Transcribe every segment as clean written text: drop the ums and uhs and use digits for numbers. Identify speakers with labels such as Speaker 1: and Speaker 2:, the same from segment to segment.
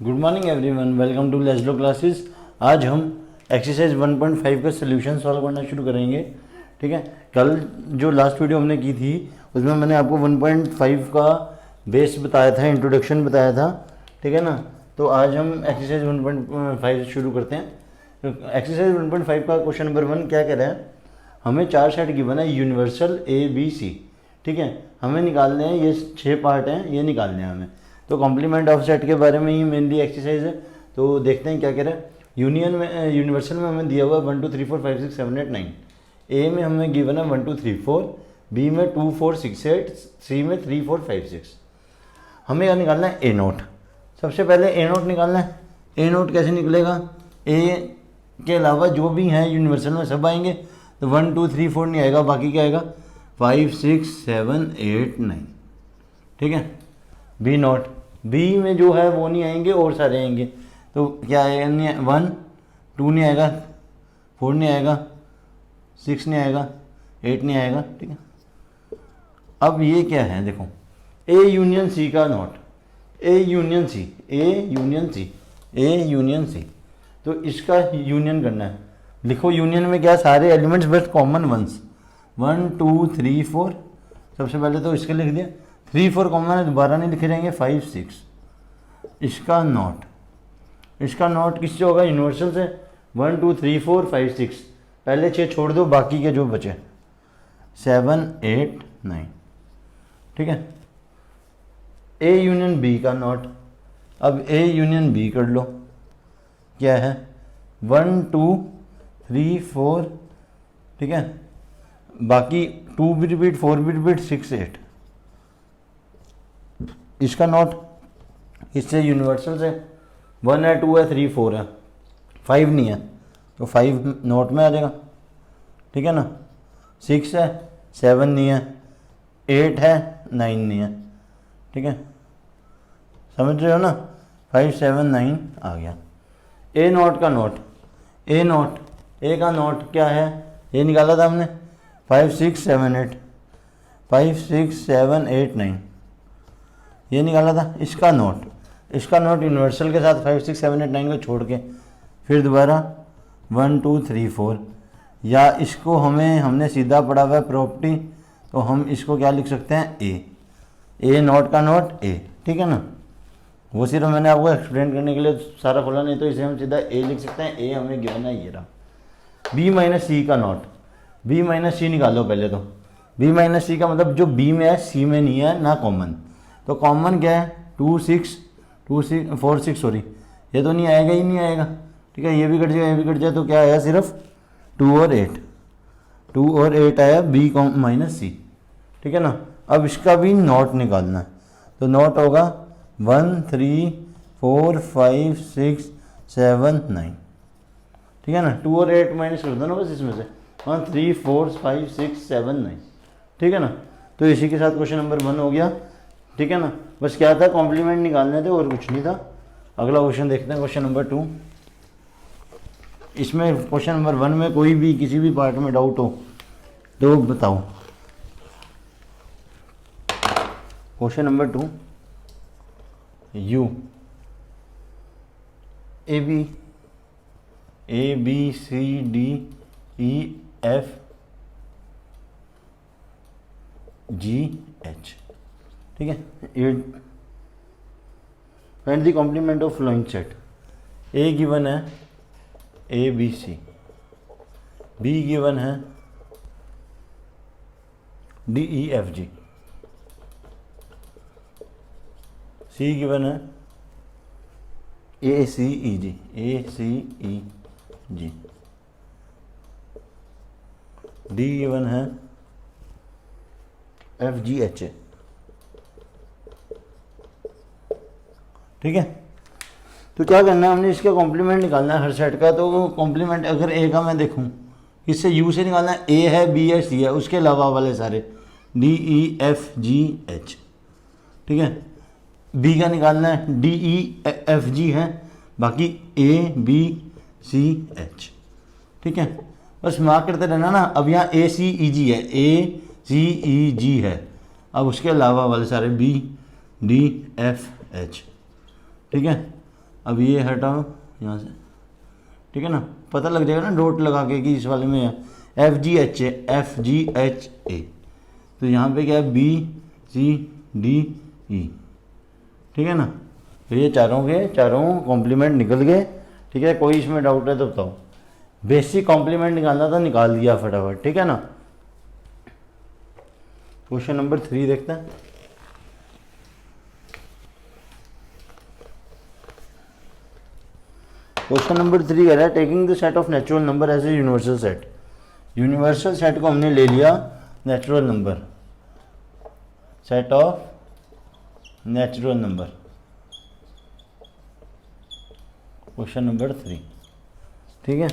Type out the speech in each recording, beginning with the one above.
Speaker 1: Good morning everyone, welcome to Leslo classes. आज हम exercise 1.5 का सोल्यूशन सॉल्व करना शुरू करेंगे। ठीक है, कल जो लास्ट वीडियो हमने की थी उसमें मैंने आपको 1.5 का बेस बताया था, इंट्रोडक्शन बताया था। ठीक है ना, तो आज हम एक्सरसाइज 1.5 शुरू करते हैं। तो एक्सरसाइज 1.5 का क्वेश्चन नंबर 1 क्या कह रहा है, हमें 4 सेट गिवन है यूनिवर्सल ए बी सी। ठीक है, हमें निकालने हैं, ये 6 पार्ट हैं, ये निकालने हैं हमें। तो कॉम्प्लीमेंट ऑफ सेट के बारे में ही मेनली एक्सरसाइज है। तो देखते हैं क्या कह रहा है। यूनियन में, यूनिवर्सल में हमें दिया हुआ है 1 2 3 4 5 6 7 8 9। ए में हमें गिवन है 1 2 3 4, बी में 2 4 6 8, सी में 3 4 5 6। हमें क्या निकालना है, ए नोट। सबसे पहले ए नोट निकालना है। ए नोट कैसे निकलेगा, ए के अलावा जो भी हैं यूनिवर्सल में सब आएंगे। तो 1 2 3 4 नहीं आएगा, बाकी क्या आएगा 5 6 7 8 9। ठीक है, बी नॉट, बी में जो है वो नहीं आएंगे और सारे आएंगे। तो क्या आएगा, नहीं 1 2 नहीं आएगा, 4 नहीं आएगा, 6 नहीं आएगा, 8 नहीं आएगा। ठीक है, अब ये क्या है, देखो ए यूनियन सी का not, A union C, A union C, A union C. तो इसका यूनियन करना है। लिखो यूनियन में क्या, सारे एलिमेंट्स बस कॉमन वंस, 1 2 3 4। सबसे पहले तो इसके लिख दिया, 3 4 कॉमन है, दोबारा नहीं लिखे जाएंगे, 5 6। इसका नॉट, इसका नॉट किससे होगा, यूनिवर्सल से। 1 2 3 4 5 6, पहले 6 छोड़ दो, बाकी के जो बचे 7 8 9। ठीक है, ए यूनियन बी का नॉट। अब ए यूनियन बी कर लो, क्या है 1 2 3 4। ठीक है, बाकी 2 भी रिपीट, 4 भी रिपीट, 6 8। इसका नॉट, इससे यूनिवर्सल से 1 है 2 है 3 4 है, 5 नहीं है तो 5 नॉट में आ जाएगा। ठीक है ना, 6 है 7 नहीं है, 8 है 9 नहीं है। ठीक है, समझ रहे हो ना, 5 7 9 आ गया। ए नॉट का नॉट, ए नॉट, ए का नॉट क्या है, ये निकाला था हमने 5 6 7 8, 5 6 7 8 9, ये निकाला था। इसका नोट, इसका नोट यूनिवर्सल के साथ 5 6 7 8 9 को छोड़ के फिर दोबारा 1 2 3 4, या इसको हमने सीधा पढ़ा हुआ है प्रॉपर्टी, तो हम इसको क्या लिख सकते हैं, ए नोट का नोट ए। ठीक है ना, वो सिर्फ मैंने आपको एक्सप्लेन करने के लिए सारा खोला, नहीं तो इसे हम सीधा ए लिख सकते हैं। ए हमें गिवन है, ये रहा। बी माइनस सी का नोट, बी माइनस सी निकालो पहले तो। बी माइनस सी का मतलब जो बी में है सी में नहीं है ना, कॉमन। तो कॉमन क्या है 2 6 4 6, सॉरी ये तो नहीं आएगा ही नहीं आएगा। ठीक है, ये भी कट जाए, ये भी कट जाए, तो क्या आया, सिर्फ 2 और 8, 2 और 8 आया बी माइनस सी। ठीक है ना, अब इसका भी नॉट निकालना है। तो नॉट होगा 1 3 4 5 6 7 9। ठीक है ना, 2 और 8 माइनस कर दो ना बस इसमें से, 1 3 4 5 6 7 9। ठीक है ना, तो इसी के साथ क्वेश्चन नंबर 1 हो गया। ठीक है ना, बस क्या था, कॉम्प्लीमेंट निकालने थे और कुछ नहीं था। अगला क्वेश्चन देखते हैं, क्वेश्चन नंबर 2। इसमें क्वेश्चन नंबर 1 में कोई भी किसी भी पार्ट में डाउट हो तो बताओ। Question number 2, U a b c d e f g h. ठीक है, find the complement of following set. A given है a b c, B given है d e f g, C given है a c e g, a c e g, D given है f g h a. ठीक है, तो क्या करना है, हमने इसका कॉम्प्लीमेंट निकालना है हर सेट का। तो कॉम्प्लीमेंट अगर ए का मैं देखूं, इससे यू से निकालना है, ए है बी है सी है, उसके अलावा वाले सारे D e f g h. ठीक है, बी का निकालना है, डी ई एफ जी है, बाकी ए बी सी एच। ठीक है, बस मार्क करते रहना ना। अब यहाँ ए सी ई जी है, ए सी ई जी है, अब उसके अलावा वाले सारे बी डी एफ एच। ठीक है, अब ये हटाओ यहाँ से, ठीक है ना, पता लग जाएगा ना डॉट लगा के कि इस वाले में है FGHA, तो यहाँ पे क्या है BCDE, ठीक है ना। तो ये चारों के चारों कॉम्प्लीमेंट निकल गए, ठीक है। कोई इसमें डाउट है तो बताओ। बेसिक कॉम्प्लीमेंट निकालना था, निकाल दिया फटाफट, ठीक है ना। क्वेश्चन नंबर 3 देखते हैं। क्वेश्चन नंबर 3 कह रहा है taking the set of natural number as a universal set. Universal set को हमने ले लिया natural number, set of natural number, question number 3, ठीक है।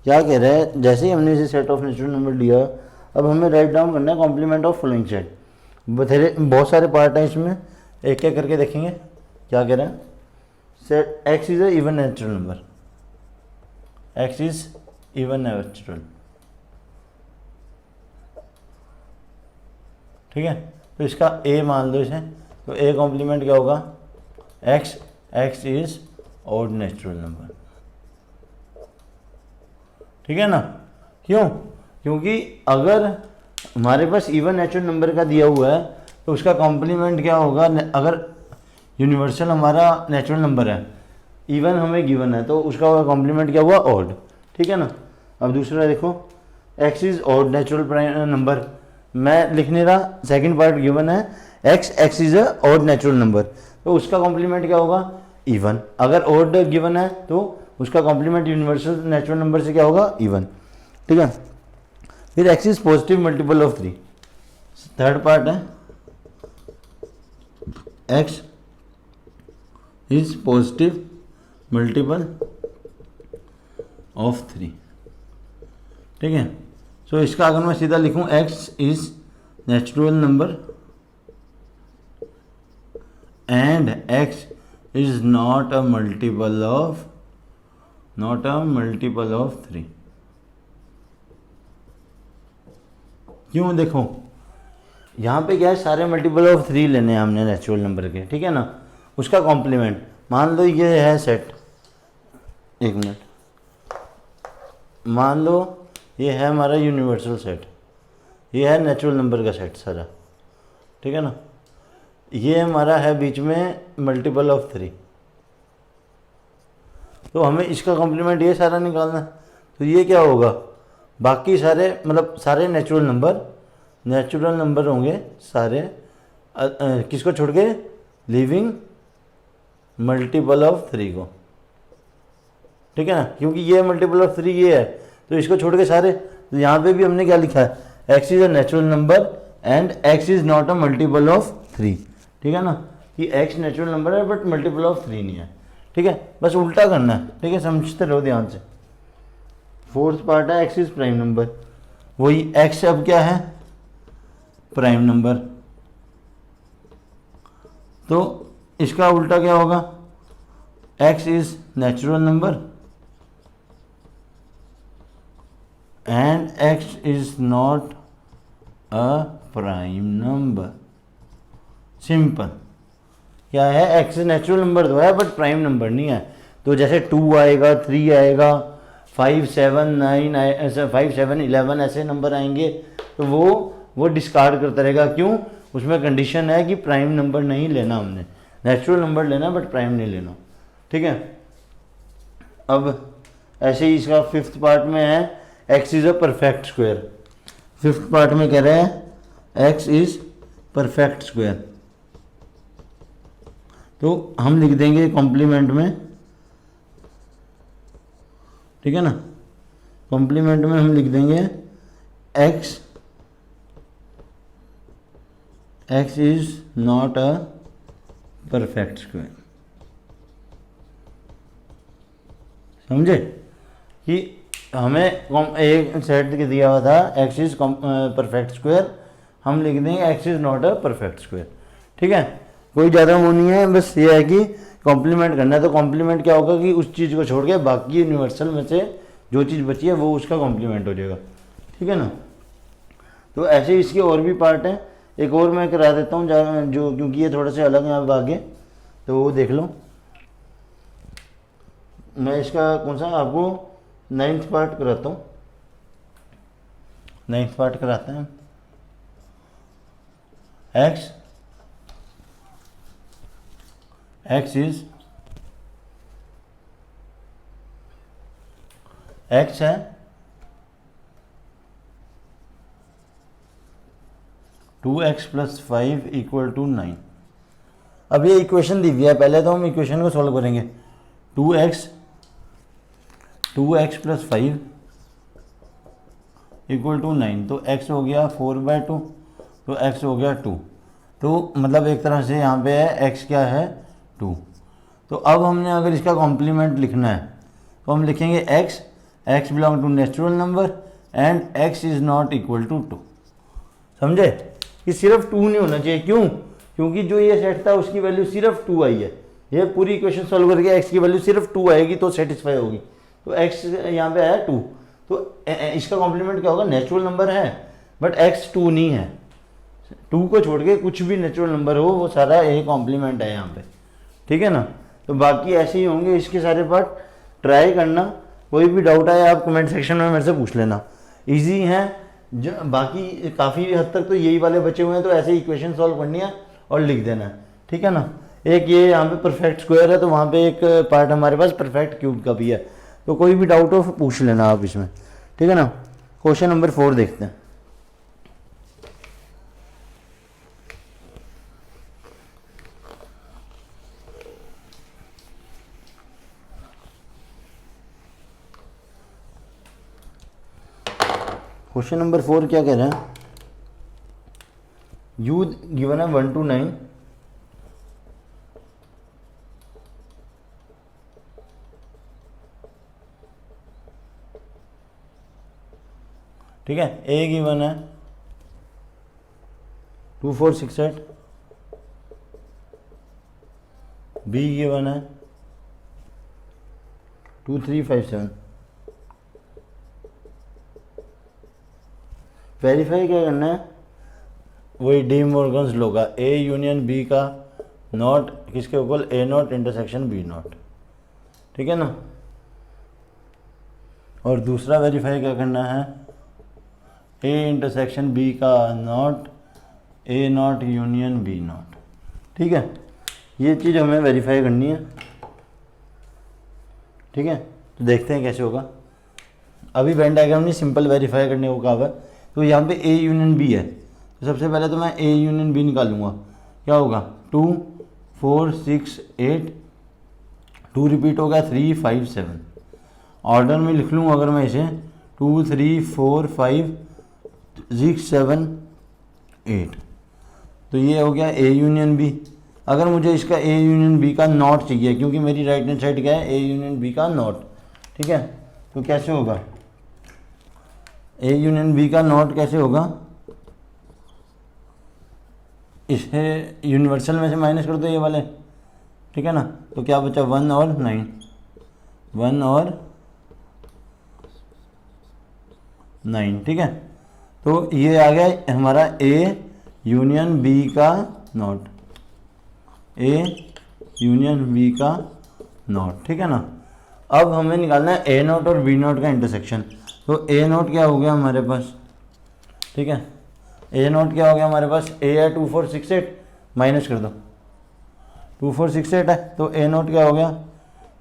Speaker 1: क्या कह रहा है, जैसे ही हमने इसे सेट ऑफ नेचुरल नंबर लिया, अब हमें राइट डाउन करना है कॉम्प्लीमेंट ऑफ फॉलोइंग सेट। बहुत सारे पार्ट हैं इसमें, एक एक करके देखेंगे। क्या कह रहा है, set x is a even natural number, x is even natural, ठीक है। तो इसका ए मान लो इसे, तो ए कॉम्प्लीमेंट क्या होगा, x, x is odd natural number, ठीक है ना। क्यों, क्योंकि अगर हमारे पास इवन नेचुरल नंबर का दिया हुआ है तो उसका कॉम्प्लीमेंट क्या होगा, अगर यूनिवर्सल हमारा नेचुरल नंबर है, इवन हमें गिवन है, तो उसका कॉम्प्लीमेंट क्या हुआ, ऑड, ठीक है ना। अब दूसरा देखो, x is odd natural prime number, मैं लिख नहीं रहा, सेकंड पार्ट गिवन है, x, x is a odd natural number, तो उसका कॉम्प्लीमेंट क्या होगा, इवन। अगर ऑड गिवन है तो उसका कॉम्प्लीमेंट यूनिवर्सल नेचुरल नंबर से क्या होगा, इवन, ठीक है। फिर x is positive multiple of 3, third part है, x is positive multiple of 3, ठीक है। सो इसका अगर मैं सीधा लिखूं, x is natural number and x is not a multiple of 3। क्यों, देखो यहाँ पे क्या है, सारे मल्टीपल ऑफ 3 लेने हैं हमने नेचुरल नंबर के, ठीक है ना। उसका कॉम्प्लीमेंट मान लो ये है सेट, एक मिनट, मान लो ये है हमारा यूनिवर्सल सेट, ये है नेचुरल नंबर का सेट सारा, ठीक है ना। ये हमारा है बीच में मल्टीपल ऑफ 3, तो हमें इसका कॉम्प्लीमेंट ये सारा निकालना है। तो ये क्या होगा, बाकी सारे मतलब सारे नेचुरल नंबर होंगे सारे, किसको छोड़ के, लिविंग मल्टीपल ऑफ 3 को, ठीक है ना। क्योंकि ये मल्टीपल ऑफ 3 ये है, तो इसको छोड़ के सारे, तो यहाँ पे भी हमने क्या लिखा है, x is a natural number and x is not a multiple of 3, ठीक है ना, कि एक्स नेचुरल नंबर है बट मल्टीपल ऑफ 3 नहीं है, ठीक है। बस उल्टा करना है, ठीक है, समझते रहो ध्यान से। फोर्थ पार्ट है एक्स इज प्राइम नंबर, वही एक्स अब क्या है, प्राइम नंबर, तो इसका उल्टा क्या होगा, x is natural number and x is not a prime number. Simple, क्या है, एक्स नेचुरल नंबर तो है बट प्राइम नंबर नहीं है। तो जैसे 2 आएगा, 3 आएगा, 5, 7, 9 ऐसे 5, 7, 11 ऐसे नंबर आएंगे, तो वो डिस्कार्ड करता रहेगा। क्यों, उसमें कंडीशन है कि प्राइम नंबर नहीं लेना, हमने नेचुरल नंबर लेना बट प्राइम नहीं लेना, ठीक है। अब ऐसे ही इसका फिफ्थ पार्ट में है, x is a perfect square. Fifth part में कह रहे हैं एक्स इज परफेक्ट स्क्वायर, तो हम लिख देंगे कॉम्प्लीमेंट में, ठीक है ना। कॉम्प्लीमेंट में हम लिख देंगे x is not a perfect square. समझे कि हमें एक सेट दिया हुआ था एक्स इज परफेक्ट स्क्वायर, हम लिख देंगे x is not a perfect square, ठीक है। कोई ज़्यादा वो नहीं है, बस ये है कि कॉम्प्लीमेंट करना है। तो कॉम्प्लीमेंट क्या होगा कि उस चीज़ को छोड़ के बाकी यूनिवर्सल में से जो चीज़ बची है वो उसका कॉम्प्लीमेंट हो जाएगा, ठीक है ना। तो ऐसे इसके और भी पार्ट हैं, एक और मैं करा देता हूँ जो, क्योंकि ये थोड़ा सा अलग है अब आगे, तो वो देख लो। मैं इसका कौन सा आपको 9th पार्ट कराता हूँ, 9th पार्ट कराते हैं। x है 2x + 5 = 9। अब ये इक्वेशन दी हुई है, पहले तो हम इक्वेशन को सॉल्व करेंगे। 2x + 5 = 9, तो x हो गया 4/2, तो x हो गया 2। तो मतलब एक तरह से यहाँ पे है x क्या है 2। तो अब हमने अगर इसका कॉम्प्लीमेंट लिखना है तो हम लिखेंगे x belong to natural number and x is not equal to 2। समझे? कि सिर्फ 2 नहीं होना चाहिए, क्यों? क्योंकि जो ये सेट था उसकी वैल्यू सिर्फ 2 आई है। ये पूरी इक्वेशन सॉल्व करके x की वैल्यू सिर्फ 2 आएगी तो सेटिस्फाई होगी। तो x यहाँ पे आया 2, तो इसका कॉम्प्लीमेंट क्या होगा? नेचुरल नंबर है बट x 2 नहीं है। 2 को छोड़ के कुछ भी नेचुरल नंबर हो वो सारा ए कॉम्प्लीमेंट है यहाँ पे, ठीक है ना। तो बाकी ऐसे ही होंगे इसके सारे पार्ट, ट्राई करना। कोई भी डाउट आए आप कमेंट सेक्शन में मेरे से पूछ लेना, इजी हैं। बाकी काफ़ी हद तक तो यही वाले बचे हुए हैं, तो ऐसे इक्वेशन सॉल्व करनी है और लिख देना है, ठीक है ना। एक ये यहाँ पे परफेक्ट स्क्वायर है, तो वहाँ पे एक पार्ट हमारे पास परफेक्ट क्यूब का भी है, तो कोई भी डाउट हो पूछ लेना आप इसमें, ठीक है ना। क्वेश्चन नंबर 4 देखते हैं। क्वेश्चन नंबर 4 क्या कह रहे हैं? u गिवन है 1 to 9, ठीक है। a गिवन है 2 4 6 8, b गिवन है 2 3 5 7। वेरीफाई क्या करना है? वही डी मॉर्गन्स लॉ का, ए यूनियन बी का नॉट किसके equal? A not intersection B not, ठीक है ना। और दूसरा वेरीफाई क्या करना है? ए इंटरसेक्शन बी का not A not union B not, ठीक है। ये चीज़ हमें वेरीफाई करनी है, ठीक है। तो देखते हैं कैसे होगा। अभी वेन डायग्राम नहीं, सिंपल वेरीफाई करने को कहा हुआ है। तो यहाँ पे ए यूनियन बी है, तो सबसे पहले तो मैं ए यूनियन बी निकालूंगा। क्या होगा? 2 4 6 8, 2 रिपीट हो गया 3 5 7। ऑर्डर में लिख लूँ अगर मैं इसे 2 3 4 5 6 7 8, तो ये हो गया ए यूनियन बी। अगर मुझे इसका ए यूनियन बी का नॉट चाहिए, क्योंकि मेरी राइट हैंड साइड क्या है? ए यूनियन बी का नॉट, ठीक है। तो कैसे होगा? ए यूनियन बी का नॉट कैसे होगा? इसे यूनिवर्सल में से माइनस कर दो ये वाले, ठीक है ना। तो क्या बचा? 1 और 9, 1 और 9, ठीक है। तो ये आ गया हमारा ए यूनियन बी का नॉट, ए यूनियन बी का नॉट, ठीक है ना। अब हमें निकालना है ए नॉट और बी नॉट का इंटरसेक्शन। तो ए नॉट क्या हो गया हमारे पास? ठीक है, ए नॉट क्या हो गया हमारे पास? ए है 2 4 6 8, माइनस कर दो 2 4 6 8 है, तो ए नॉट क्या हो गया?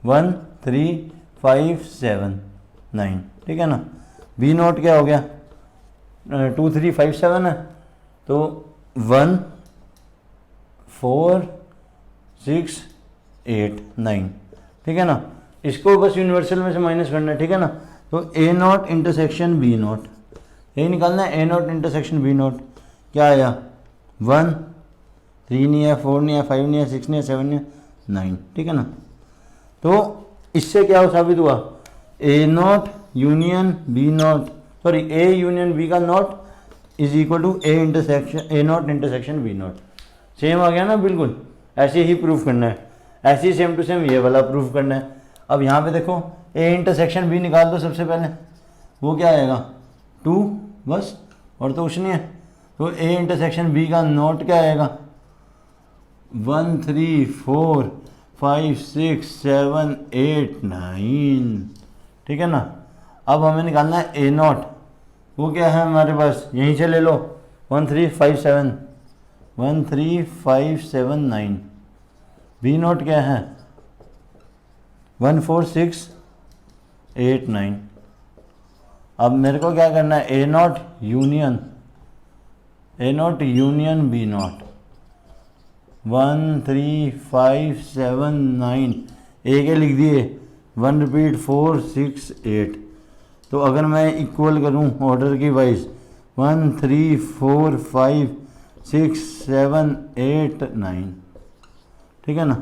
Speaker 1: 1 3 5 7 9, ठीक है ना। बी नॉट क्या हो गया? 2 3 5 7 है, तो 1 4 6 8 9, ठीक है ना। इसको बस यूनिवर्सल में से माइनस करना है, ठीक है ना। तो ए नॉट इंटरसेक्शन बी नॉट, यही निकालना है। A not intersection B not क्या आया? 1 3 नहीं है, 4 नहीं है, 5 नहीं है, 6 नहीं है, 7 नहीं है, 9, ठीक है ना। तो इससे क्या साबित हुआ? A not union B not, sorry A union B का not is equal to A intersection A not intersection B not. Same आ गया ना, बिल्कुल ऐसे ही प्रूफ करना है, ऐसे ही सेम टू सेम ये वाला प्रूफ करना है। अब यहाँ पे देखो ए इंटरसेक्शन बी निकाल दो सबसे पहले, वो क्या आएगा? 2 बस, और तो कुछ नहीं है। तो ए इंटरसेक्शन बी का नॉट क्या आएगा? 1 3 4 5 6 7 8 9, ठीक है ना। अब हमें निकालना है ए नॉट, वो क्या है हमारे पास, यहीं से ले लो 13579। बी नॉट क्या है 14689। अब मेरे को क्या करना है, A not union B not 13579, ए के लिख दिए, 1 रिपीट 4 6 8। तो अगर मैं इक्वल करूं ऑर्डर की वाइज 1 3 4 5 6 7 8 9, ठीक है ना।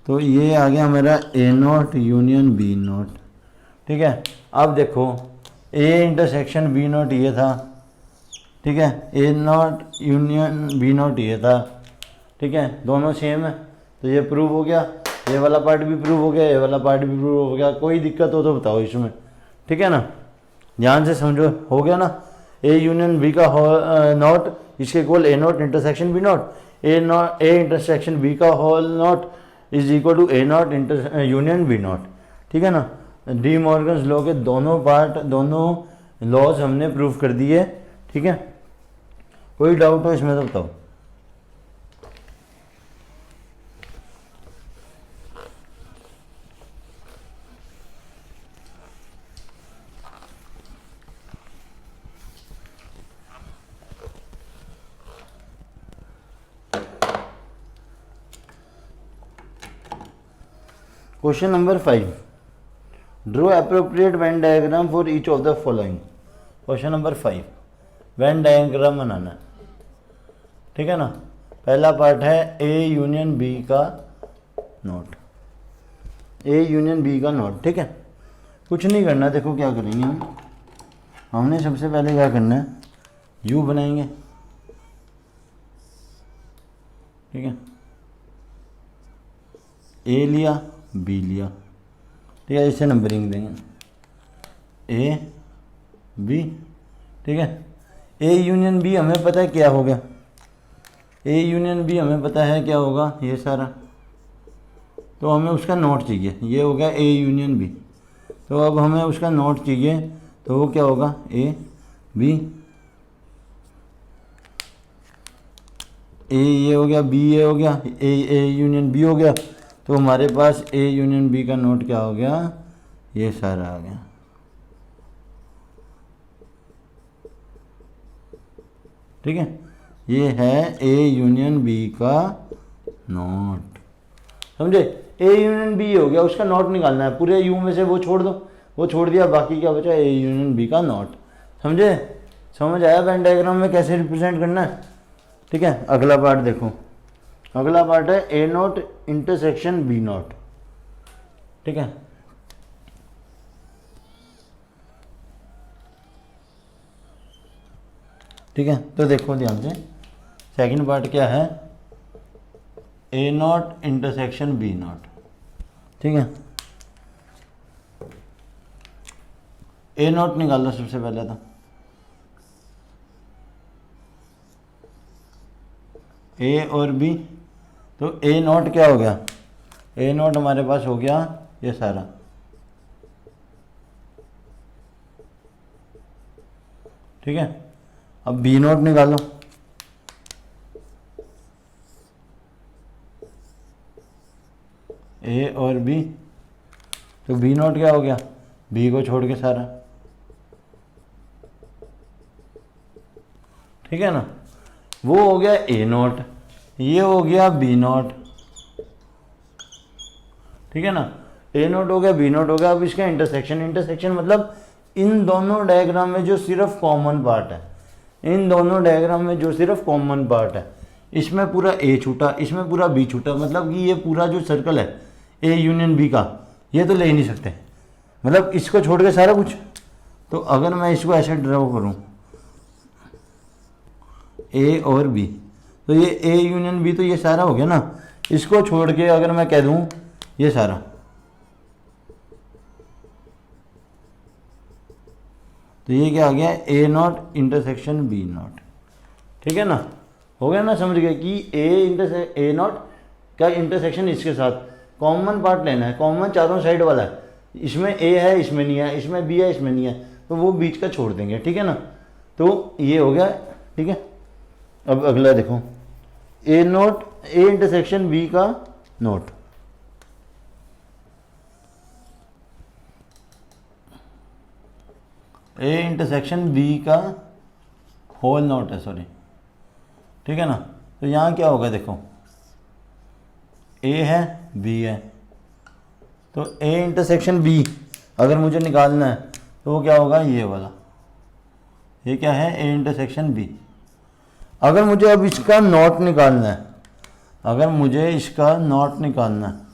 Speaker 1: तो ये आ गया मेरा ए नॉट यूनियन बी नॉट, ठीक है। अब देखो ए इंटरसेक्शन बी नॉट ये था, ठीक है, A not union B not ये था, ठीक है, दोनों सेम है। तो ये प्रूव हो गया, ये वाला पार्ट भी प्रूव हो गया, ये वाला पार्ट भी प्रूव हो गया। कोई दिक्कत हो तो बताओ इसमें, ठीक है ना, ध्यान से समझो, हो गया ना। ए यूनियन बी का नॉट इसके इक्वल A not intersection B not, A intersection B का whole not is equal to A not union B not, ठीक है ना। डी मॉर्गन्स लॉ के दोनों लॉज हमने प्रूव कर दिए, ठीक है। कोई डाउट हो इसमें तो बताओ। Question number 5, draw appropriate Venn diagram for each of the following. Question number 5, Venn diagram बनाना है, ठीक है ना। पहला पार्ट है ए यूनियन बी का नोट, ए यूनियन बी का नोट, ठीक है। कुछ नहीं करना, देखो क्या करेंगे हमने सबसे पहले क्या करना है, यू बनाएंगे, ठीक है, ए लिया बी लिया, ठीक है, इसे नंबरिंग देंगे ए बी, ठीक है। ए यूनियन बी हमें पता है क्या होगा, ए यूनियन बी हमें पता है क्या होगा, ये सारा, तो हमें उसका नोट चाहिए, ये हो गया ए यूनियन बी। तो अब हमें उसका नोट चाहिए, तो वो क्या होगा, ए बी, ए ये हो गया, बी ये हो गया, ए यूनियन बी हो गया। तो हमारे पास ए यूनियन बी का नोट क्या हो गया, ये सारा आ गया, ठीक है। ये है ए यूनियन बी का नोट, समझे। ए यूनियन बी हो गया, उसका नोट निकालना है, पूरे यू में से वो छोड़ दो, वो छोड़ दिया, बाकी क्या बचा, ए यूनियन बी का नोट, समझे। समझ आया वेन डायग्राम में कैसे रिप्रेजेंट करना है, ठीक है। अगला पार्ट देखो, अगला पार्ट है ए नोट इंटरसेक्शन बी नोट, ठीक है। ठीक है, तो देखो ध्यान से, सेकंड पार्ट क्या है, A not intersection B not, ठीक है। ए नॉट निकालो सबसे पहले, तो ए और बी, तो ए नॉट क्या हो गया, ए नॉट हमारे पास हो गया ये सारा, ठीक है। अब बी नॉट निकालो, ए और बी, तो बी नॉट क्या हो गया, बी को छोड़ के सारा, ठीक है ना। वो हो गया ए नॉट, ये हो गया बी नॉट, ठीक है ना। ए नॉट हो गया, बी नॉट हो गया। अब इसका इंटरसेक्शन मतलब इन दोनों डायग्राम में जो सिर्फ कॉमन पार्ट है, इन दोनों डायग्राम में जो सिर्फ कॉमन पार्ट है, इसमें पूरा ए छूटा, इसमें पूरा बी छूटा, मतलब कि ये पूरा जो सर्कल है ए यूनियन बी का, ये तो ले ही नहीं सकते, मतलब इसको छोड़ के सारा कुछ। तो अगर मैं इसको ऐसे ड्रॉ करूं, ए और बी, तो ये ए यूनियन बी, तो ये सारा हो गया ना। इसको छोड़ के अगर मैं कह दूं ये सारा, तो ये क्या आ गया, ए नॉट इंटरसेक्शन बी नॉट, ठीक है ना। हो गया ना, समझ गए कि ए नॉट का इंटरसेक्शन इसके साथ, कॉमन पार्ट लेना है, कॉमन चारों साइड वाला है, इसमें ए है इसमें नहीं है, इसमें बी है इसमें नहीं है, तो वो बीच का छोड़ देंगे, ठीक है ना। तो ये हो गया, ठीक है। अब अगला देखो, ए नोट, ए इंटरसेक्शन बी का नोट, ए इंटरसेक्शन बी का होल नोट है, सॉरी, ठीक है ना। तो यहाँ क्या होगा देखो, ए है बी है, तो ए इंटरसेक्शन बी अगर मुझे निकालना है तो वो क्या होगा, ये वाला, ये क्या है, ए इंटरसेक्शन बी। अगर मुझे अब इसका नॉट निकालना है, अगर मुझे इसका नॉट निकालना है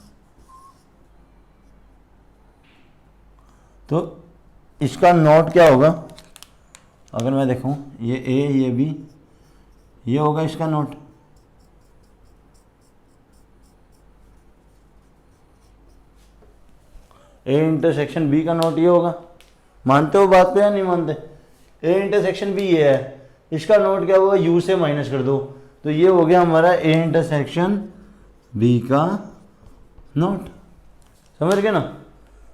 Speaker 1: तो इसका नॉट क्या होगा, अगर मैं देखूं ये ए ये बी, ये होगा इसका नोट। ए इंटरसेक्शन बी का नोट ये होगा। मानते हो बात पे या नहीं मानते? ए इंटरसेक्शन बी ये है, इसका नोट क्या होगा, यू से माइनस कर दो, तो ये हो गया हमारा ए इंटरसेक्शन बी का नोट। समझ गए ना।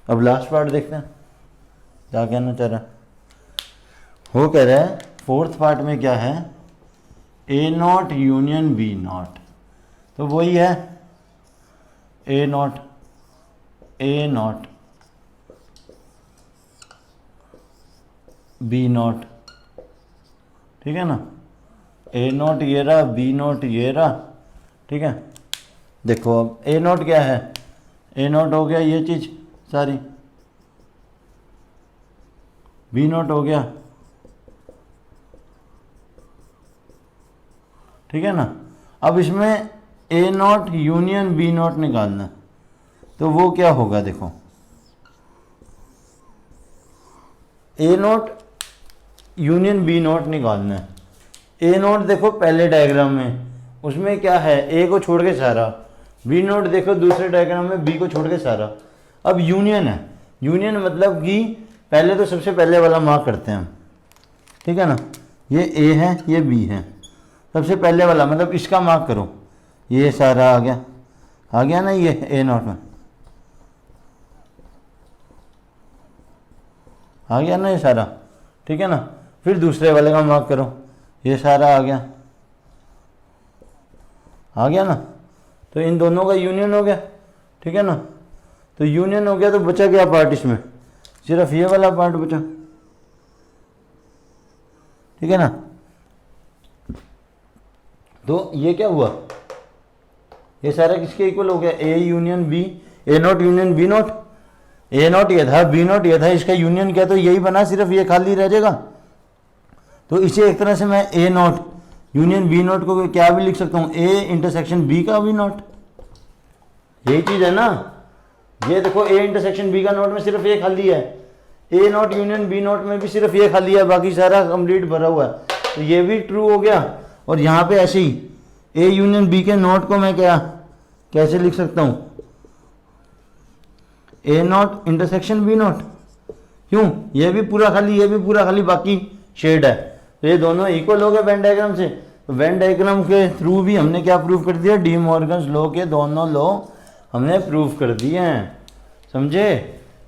Speaker 1: अब लास्ट पार्ट देखते हैं क्या कहना चाह रहा है। वो कह रहा है फोर्थ पार्ट में क्या है, A not union B not, तो वही है A not, A not B not, ठीक है ना। ए नॉट ये रहा, बी नॉट ये रहा, ठीक है। देखो अब ए नॉट क्या है, ए नॉट हो गया ये चीज़ सारी, बी नॉट हो गया, ठीक है ना। अब इसमें ए नॉट यूनियन बी नॉट निकालना, तो वो क्या होगा देखो, ए नॉट यूनियन बी नॉट निकालना है। ए नॉट देखो पहले डायग्राम में, उसमें क्या है, ए को छोड़ के सारा, बी नॉट देखो दूसरे डायग्राम में, बी को छोड़ के सारा। अब यूनियन है, यूनियन मतलब कि पहले तो सबसे पहले वाला मार्क करते हैं हम, ठीक है ना। ये ए है ये बी है, सबसे पहले वाला मतलब इसका मार्क करो, ये सारा आ गया ना, ये ए नॉट में आ गया ना ये सारा, ठीक है ना। फिर दूसरे वाले का मार्क करो, ये सारा आ गया ना। तो इन दोनों का यूनियन हो गया, ठीक है ना। तो यूनियन हो गया तो बचा क्या पार्ट, इसमें सिर्फ ये वाला पार्ट बचा, ठीक है ना। तो ये क्या हुआ, ये सारा किसके इक्वल हो गया, A union B, A not union B not. A not ये था, बी नॉट ये था, इसका यूनियन क्या, तो यही बना, सिर्फ ये खाली रह जाएगा। तो इसे एक तरह से मैं ए नॉट यूनियन बी नॉट को क्या भी लिख सकता हूँ, ए इंटरसेक्शन बी का बी नॉट, यही चीज है ना। ये देखो ए इंटरसेक्शन बी का नोट में सिर्फ ये खाली है, A not union B not में भी सिर्फ ये खाली है, बाकी सारा कंप्लीट भरा हुआ है। तो ये भी ट्रू हो गया। और यहाँ पे ऐसे ही ए यूनियन बी के नोट को मैं क्या कैसे लिख सकता हूँ, ए नॉट इंटरसेक्शन बी नॉट, क्यों, ये भी पूरा खाली ये भी पूरा खाली, बाकी शेड है। तो ये दोनों इक्वल हो गए वेन डायग्राम से। तो वेन डायग्राम के थ्रू भी हमने क्या प्रूव कर दिया, डी मॉर्गन्स लॉ के दोनों लॉ हमने प्रूव कर दिए हैं, समझे।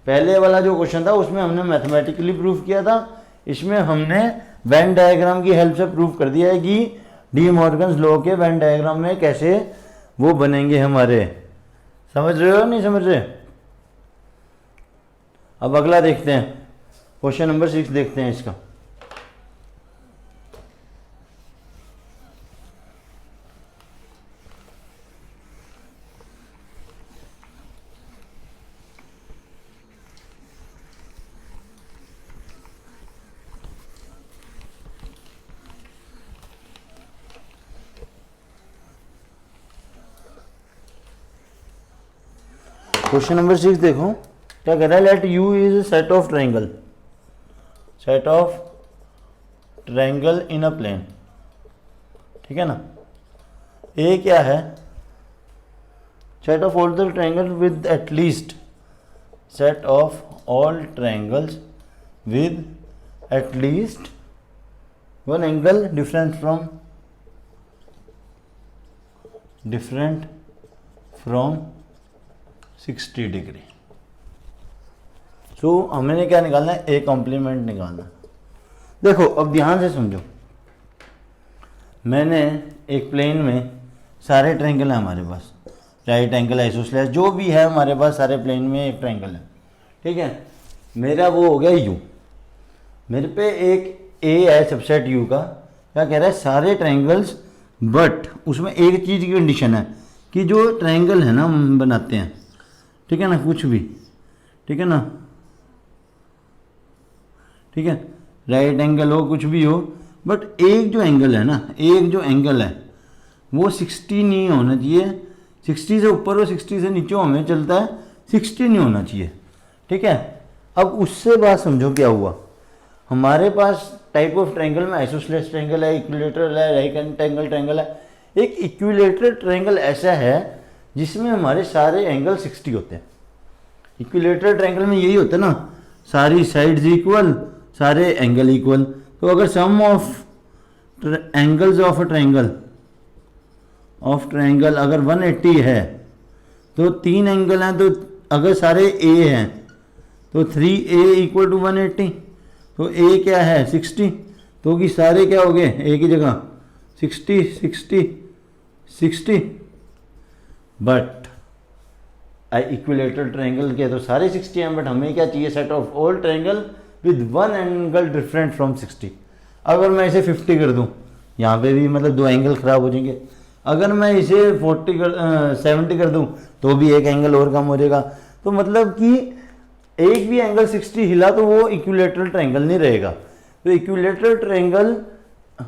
Speaker 1: पहले वाला जो क्वेश्चन था उसमें हमने मैथमेटिकली प्रूव किया था, इसमें हमने वेन डायग्राम की हेल्प से प्रूव कर दिया है कि डी मॉर्गन्स लॉ के वेन डायग्राम में कैसे वो बनेंगे हमारे। समझ रहे हो नहीं समझ रहे। अब अगला देखते हैं, क्वेश्चन नंबर 6 देखते हैं इसका। क्वेश्चन नंबर 6 देखो क्या कह रहा है, let U is set of triangle, set of triangle in a plane, ठीक है ना। ए क्या है, set of all the triangle with at least, set of all triangles with at least one angle different from 60 डिग्री। सो हमने क्या निकालना है, ए कॉम्प्लीमेंट निकालना। देखो अब ध्यान से समझो, मैंने एक प्लेन में सारे ट्रायंगल है हमारे पास, राइट एंगल, आइसोस्लेस, जो भी है हमारे पास सारे प्लेन में एक ट्रायंगल है, ठीक है। मेरा वो हो गया यू, मेरे पे एक ए है सबसेट यू का, क्या कह रहा है, सारे ट्रायंगल्स, बट उसमें एक चीज़ की कंडीशन है कि जो ट्रायंगल है ना हम बनाते हैं, ठीक है ना, कुछ भी, ठीक है ना, ठीक है, राइट एंगल हो कुछ भी हो, बट एक जो एंगल है ना, एक जो एंगल है वो 60 नहीं होना चाहिए, 60 से ऊपर हो 60 से नीचे हमें चलता है, 60 नहीं होना चाहिए, ठीक है। अब उससे बात समझो क्या हुआ, हमारे पास टाइप ऑफ ट्रायंगल में आइसोस्लेस ट्रायंगल है, इक्विलेटरल है, राइट एंगल ट्रायंगल है। एक इक्विलेटरल ट्रायंगल ऐसा है जिसमें हमारे सारे एंगल 60 होते हैं। इक्विलेटरल ट्रायंगल में यही होता है ना, सारी साइड्स इक्वल, सारे एंगल इक्वल। तो अगर sum of angles of a triangle अगर 180 है तो 3 एंगल हैं, तो अगर सारे ए हैं तो 3a इक्वल टू 180, तो ए क्या है 60, तो कि सारे क्या हो गए ए की जगह 60 60 60। बट इक्विलेटरल ट्रायंगल के तो सारे 60 हैं, बट हमें क्या चाहिए, set of all triangle with one angle different from 60। अगर मैं इसे 50 कर दूं, यहाँ पे भी मतलब 2 एंगल खराब हो जाएंगे। अगर मैं इसे 70 कर दूं तो भी एक एंगल और कम हो जाएगा। तो मतलब कि एक भी एंगल 60 हिला तो वो इक्विलेटरल ट्रायंगल नहीं रहेगा। तो इक्विलेटरल ट्रायंगल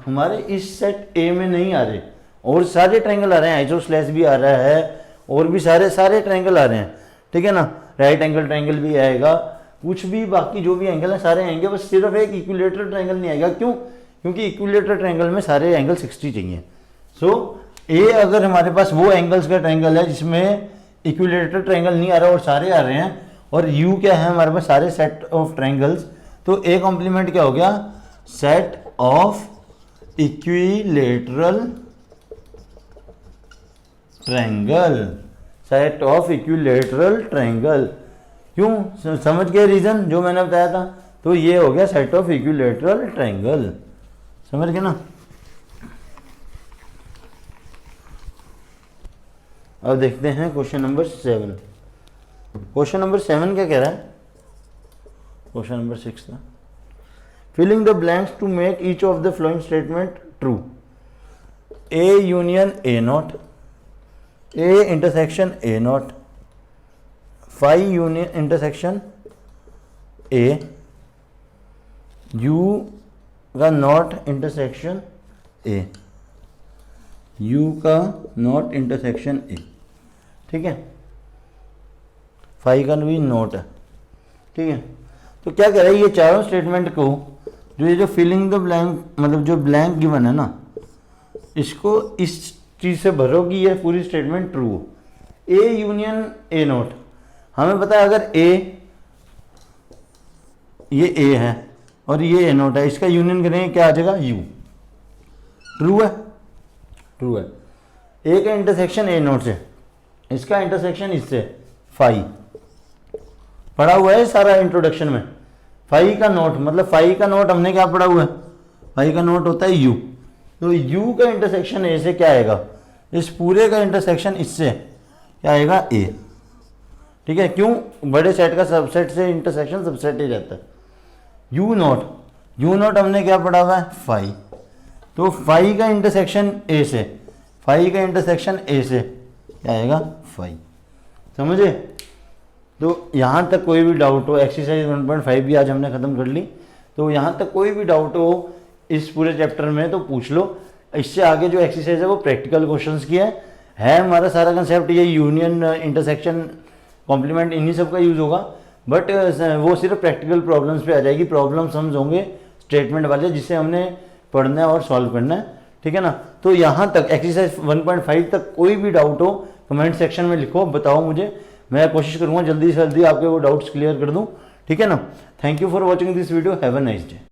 Speaker 1: हमारे इस सेट ए में नहीं आ रहे, और सारे ट्रायंगल आ रहे हैं, आइसोस्लेस भी आ रहा है और भी सारे ट्रायंगल आ रहे हैं, ठीक है ना, राइट एंगल ट्रायंगल भी आएगा, कुछ भी बाकी जो भी एंगल है सारे आएंगे, बस सिर्फ एक इक्विलेटरल ट्रायंगल नहीं आएगा। क्यों? क्योंकि इक्विलेटरल ट्रायंगल में सारे एंगल 60 चाहिए। सो ए अगर हमारे पास वो एंगल्स का ट्रायंगल है जिसमें इक्विलेटरल ट्रायंगल नहीं आ रहा और सारे आ रहे हैं, और यू क्या है हमारे पास सारे सेट ऑफ ट्रायंगल्स, तो ए कॉम्प्लीमेंट क्या हो गया, set of equilateral triangle, set of equilateral triangle. क्यों? समझ गए रीजन जो मैंने बताया था? तो ये हो गया सेट ऑफ इक्विलेटरल ट्रायंगल, समझ गए ना। अब देखते हैं क्वेश्चन नंबर 7। क्वेश्चन नंबर 7 क्या कह रहा है? क्वेश्चन नंबर 6 था, filling the blanks to make each of the following statement true. A union A not, A intersection A not, phi union intersection A, U का नॉट इंटरसेक्शन ए, यू का not intersection A, ठीक है, phi का भी note है, ठीक है। तो क्या कह रहा है, ये चारों स्टेटमेंट को, जो ये जो फिलिंग द ब्लैंक मतलब जो ब्लैंक गिवन है ना, इसको इस चीज से भरो कि ये पूरी स्टेटमेंट ट्रू हो। ए यूनियन ए नोट, हमें पता है अगर ए, ये ए है और ये ए नोट है, इसका यूनियन करेंगे क्या आ जाएगा, यू। ट्रू है, ट्रू है। ए का इंटरसेक्शन ए नोट से, इसका इंटरसेक्शन इससे, फाई पढ़ा हुआ है सारा इंट्रोडक्शन में। फाई का नोट मतलब फाई का नोट हमने क्या पढ़ा हुआ है, फाई का नोट होता है यू। तो यू का इंटरसेक्शन ए से क्या आएगा, इस पूरे का इंटरसेक्शन इससे क्या आएगा, ए, ठीक है। क्यों? बड़े सेट का सबसेट से इंटरसेक्शन सबसेट ही रहता है। यू नोट, यू नोट हमने क्या पढ़ा हुआ है, फाई। तो फाई का इंटरसेक्शन ए से, फाई का इंटरसेक्शन ए से क्या आएगा, फाई। समझे? तो यहाँ तक कोई भी डाउट हो, एक्सरसाइज 1.5 भी आज हमने ख़त्म कर ली, तो यहाँ तक कोई भी डाउट हो इस पूरे चैप्टर में तो पूछ लो। इससे आगे जो एक्सरसाइज है वो प्रैक्टिकल क्वेश्चंस की है हमारा सारा कंसेप्ट ये यूनियन, इंटरसेक्शन, कॉम्प्लीमेंट, इन्हीं सब का यूज़ होगा, बट वो सिर्फ प्रैक्टिकल प्रॉब्लम्स पे आ जाएगी। प्रॉब्लम सम्स होंगे स्टेटमेंट वाले जिसे हमने पढ़ना है और सॉल्व करना है, ठीक है ना। तो यहाँ तक एक्सरसाइज 1.5 तक कोई भी डाउट हो कमेंट सेक्शन में लिखो, बताओ मुझे, मैं कोशिश करूँगा जल्दी से जल्दी आपके वो डाउट्स क्लियर कर दूँ, ठीक है ना। Thank you for watching this video, have a nice day.